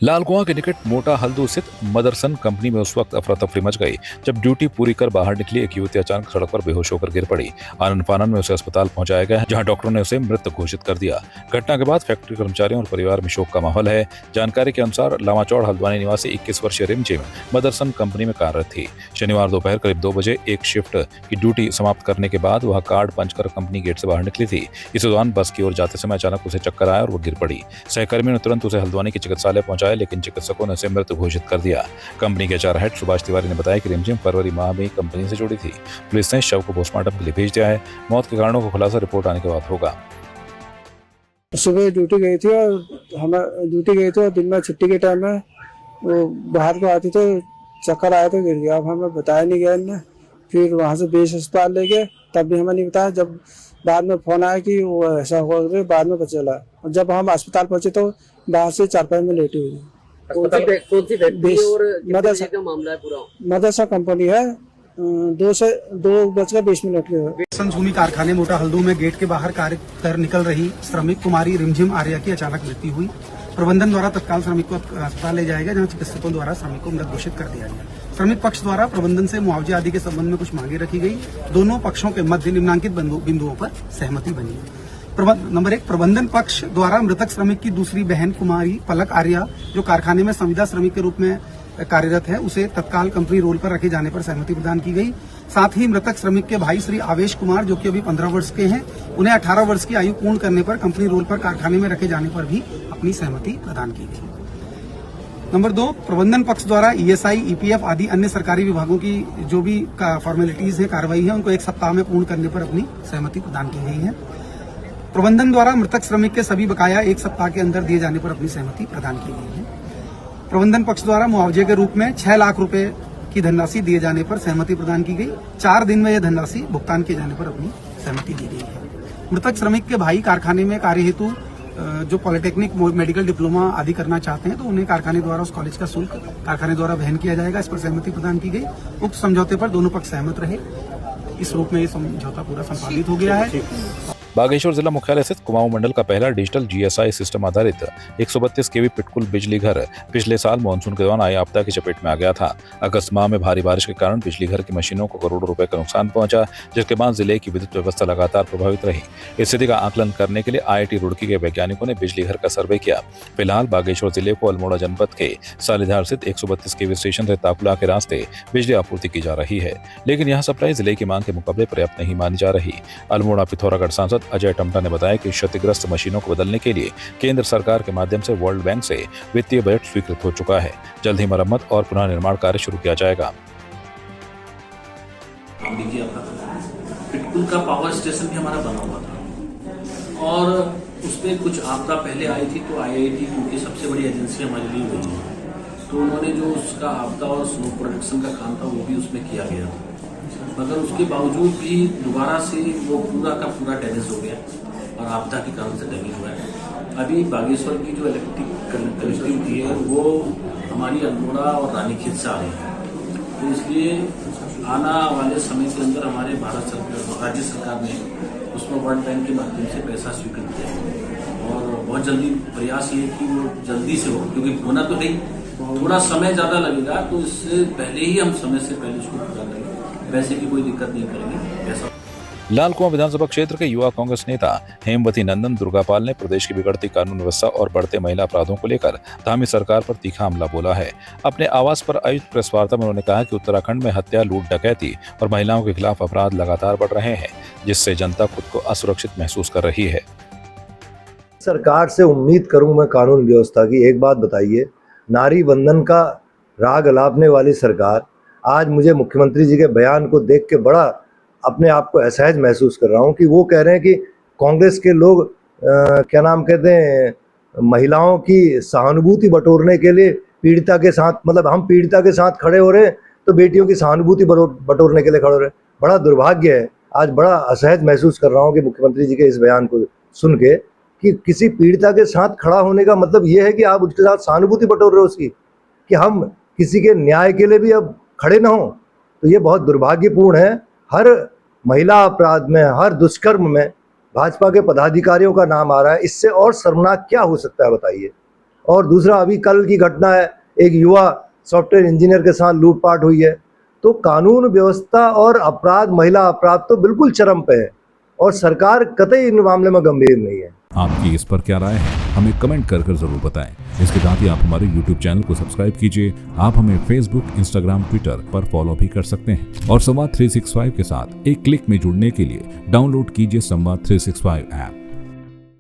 लालकुआं के निकट मोटा हल्दू स्थित मदरसन कंपनी में उस वक्त अफरा तफरी मच गई जब ड्यूटी पूरी कर बाहर निकली एक युवती अचानक सड़क पर बेहोश होकर गिर पड़ी। आनन फानन में उसे अस्पताल पहुंचाया गया, जहां डॉक्टरों ने उसे मृत घोषित कर दिया। घटना के बाद फैक्ट्री कर्मचारियों और परिवार में शोक का माहौल है। जानकारी के अनुसार लामाचौड़ हल्द्वानी निवासी 21 वर्षीय रिमझिम मदरसन कंपनी में कार्यरत थी। शनिवार दोपहर करीब 2 बजे एक शिफ्ट की ड्यूटी समाप्त करने के बाद वह कार्ड पंच कर कंपनी गेट से बाहर निकली थी। इस दौरान बस की ओर जाते समय अचानक उसे चक्कर आया और वो गिर पड़ी। सहकर्मियों ने तुरंत उसे हल्द्वानी के चिकित्सालय पहुंचाया, लेकिन चिकित्सकों ने उसे मृत घोषित कर दिया। कंपनी के एचआर हेड सुभाष तिवारी ने बताया कि रिमझिम फरवरी माह में कंपनी से जुड़ी थी। पुलिस ने शव को पोस्टमार्टम के लिए भेज दिया है। मौत के कारणों का खुलासा रिपोर्ट आने के बाद होगा। सुबह ड्यूटी गई थी और दिन में छुट्टी के टाइम में वो बाहर को आती तो चक्कर आया तो गिर गया। अब हमें बताया नहीं गया इनने। फिर वहाँ से बेस अस्पताल ले गए, तब भी हमें नहीं बताया। जब बाद में फोन आया कि वो ऐसा हो गया, बाद में पता चला। और जब हम अस्पताल पहुंचे तो बाहर से चारपाई में लेटी हुई। कौन सी फैक्ट्री और कितने का मामला है पूरा? मदरसा कंपनी है। 2:20 के संझूमी कारखाने मोटा हल्दू में गेट के बाहर कार्य कर निकल रही श्रमिक कुमारी रिमझिम आर्या की अचानक मृत्यु हुई। प्रबंधन द्वारा तत्काल श्रमिक को अस्पताल ले जाएगा, जहां चिकित्सकों द्वारा श्रमिक को मृत घोषित कर दिया गया। श्रमिक पक्ष द्वारा प्रबंधन से मुआवजे आदि के संबंध में कुछ मांगे रखी गई। दोनों पक्षों के मध्य निम्नांकित बिंदुओं पर सहमति बनी। नंबर 1, प्रबंधन पक्ष द्वारा मृतक श्रमिक की दूसरी बहन कुमारी पलक आर्या, जो कारखाने में संविदा श्रमिक के रूप में कार्यरत है, उसे तत्काल कंपनी रोल पर रखे जाने पर सहमति प्रदान की गई। साथ ही मृतक श्रमिक के भाई श्री आवेश कुमार, जो कि अभी 15 वर्ष के हैं, उन्हें 18 वर्ष की आयु पूर्ण करने पर कंपनी रोल पर कारखाने में रखे जाने पर भी अपनी सहमति प्रदान की गई। नंबर 2, प्रबंधन पक्ष द्वारा ईएसआई, ईपीएफ आदि अन्य सरकारी विभागों की जो भी फॉर्मेलिटीज है, कार्रवाई है, उनको 1 सप्ताह में पूर्ण करने पर अपनी सहमति प्रदान की गई है। प्रबंधन द्वारा मृतक श्रमिक के सभी बकाया 1 सप्ताह के अंदर दिए जाने पर अपनी सहमति प्रदान की गई है। प्रबंधन पक्ष द्वारा मुआवजे के रूप में 6 लाख रुपए की धनराशि दिए जाने पर सहमति प्रदान की गई। 4 दिन में यह धनराशि भुगतान किए जाने पर अपनी सहमति दी गई है। मृतक श्रमिक के भाई कारखाने में कार्य हेतु जो पॉलिटेक्निक, मेडिकल डिप्लोमा आदि करना चाहते हैं, तो उन्हें कारखाने द्वारा उस कॉलेज का शुल्क कारखाने द्वारा वहन किया जाएगा। इस पर सहमति प्रदान की गई। उक्त समझौते पर दोनों पक्ष सहमत रहे। इस रूप में ये समझौता पूरा संपादित हो गया है। बागेश्वर जिला मुख्यालय स्थित कुमाऊं मंडल का पहला डिजिटल जीएसआई सिस्टम आधारित 132 केवी पिटकुल बिजली घर पिछले साल मानसून के दौरान आई आपदा की चपेट में आ गया था। अगस्त माह में भारी बारिश के कारण बिजली घर की मशीनों को करोड़ों रुपए का नुकसान पहुंचा, जिसके बाद जिले की विद्युत व्यवस्था लगातार प्रभावित रही। इस स्थिति का आकलन करने के लिए IIT रुड़की के वैज्ञानिकों ने बिजली घर का सर्वे किया। फिलहाल बागेश्वर जिले को अल्मोड़ा जनपद के सालीधार स्थित 132 केवी स्टेशन से ताकुला के रास्ते बिजली आपूर्ति की जा रही है, लेकिन यह सप्लाई जिले की मांग के मुकाबले पर्याप्त नहीं मानी जा रही। अल्मोड़ा पिथौरागढ़ सांसद अजय टमटा ने बताया कि क्षतिग्रस्त मशीनों को बदलने के लिए केंद्र सरकार के माध्यम से वर्ल्ड बैंक से वित्तीय बजट स्वीकृत हो चुका है। जल्द ही मरम्मत और पुनः निर्माण कार्य शुरू किया जाएगा। पिटकुल का पावर स्टेशन भी हमारा बना हुआ था और उसमें कुछ आपदा पहले आई थी, तो IIT क्योंकि सबसे बड़ी एजेंसी हमारे लिए हुई है, तो उन्होंने जो उसका आपदा और स्नो प्रोडक्शन का काम था वो भी उसमें किया गया, मगर उसके बावजूद भी दोबारा से वो पूरा का पूरा डैमेज हो गया और आपदा के कारण से डैमेज हुआ है। अभी बागेश्वर की जो इलेक्ट्रिक कनेक्टिविटी है वो हमारी अल्मोड़ा और रानीखेत से आ रही है, तो इसलिए आना वाले समय के अंदर हमारे भारत सरकार, राज्य सरकार ने उसमें वर्ल्ड बैंक के माध्यम से पैसा स्वीकृत किया है और बहुत जल्दी प्रयास ये है कि वो जल्दी से हो, क्योंकि होना तो नहीं, थोड़ा समय ज़्यादा लगेगा, तो इससे पहले ही हम समय से पहले उसको पूरा करेंगे। वैसे की कोई दिक्कत नहीं करेंगे ऐसा। लालकुआं विधानसभा क्षेत्र के युवा कांग्रेस नेता हेमवती नंदन दुर्गापाल ने प्रदेश की बिगड़ती कानून व्यवस्था और बढ़ते महिला अपराधों को लेकर धामी सरकार पर तीखा हमला बोला है। अपने आवास पर आयोजित प्रेस वार्ता में उन्होंने कहा कि उत्तराखंड में हत्या, लूट, डकैती और महिलाओं के खिलाफ अपराध लगातार बढ़ रहे हैं, जिससे जनता खुद को असुरक्षित महसूस कर रही है। सरकार से उम्मीद करूं मैं कानून व्यवस्था की। एक बात बताइए, नारी बंधन का राग अलापने वाली सरकार, आज मुझे मुख्यमंत्री जी के बयान को देख के बड़ा अपने आप को असहज महसूस कर रहा हूं कि वो कह रहे हैं कि कांग्रेस के लोग क्या नाम कहते हैं, महिलाओं की सहानुभूति बटोरने के लिए पीड़िता के साथ, मतलब हम पीड़िता के साथ खड़े हो रहे हैं तो बेटियों की सहानुभूति बटोरने के लिए खड़े हो रहे हैं। बड़ा दुर्भाग्य है, आज बड़ा असहज महसूस कर रहा हूँ कि मुख्यमंत्री जी के इस बयान को सुन के कि किसी पीड़िता के साथ खड़ा होने का मतलब ये है कि आप उसके साथ सहानुभूति बटोर रहे हो उसकी, कि हम किसी के न्याय के लिए भी अब खड़े ना हो। तो ये बहुत दुर्भाग्यपूर्ण है। हर महिला अपराध में, हर दुष्कर्म में भाजपा के पदाधिकारियों का नाम आ रहा है। इससे और शर्मनाक क्या हो सकता है बताइए। और दूसरा अभी कल की घटना है, एक युवा सॉफ्टवेयर इंजीनियर के साथ लूटपाट हुई है। तो कानून व्यवस्था और अपराध, महिला अपराध तो बिल्कुल चरम पे है और सरकार कतई इन मामले में गंभीर नहीं है। आपकी इस पर क्या राय है, हमें कमेंट कर जरूर बताएं। इसके साथ ही आप हमारे YouTube चैनल को सब्सक्राइब कीजिए। आप हमें Facebook, Instagram, Twitter पर फॉलो भी कर सकते हैं और संवाद 365 के साथ एक क्लिक में जुड़ने के लिए डाउनलोड कीजिए संवाद 365 ऐप।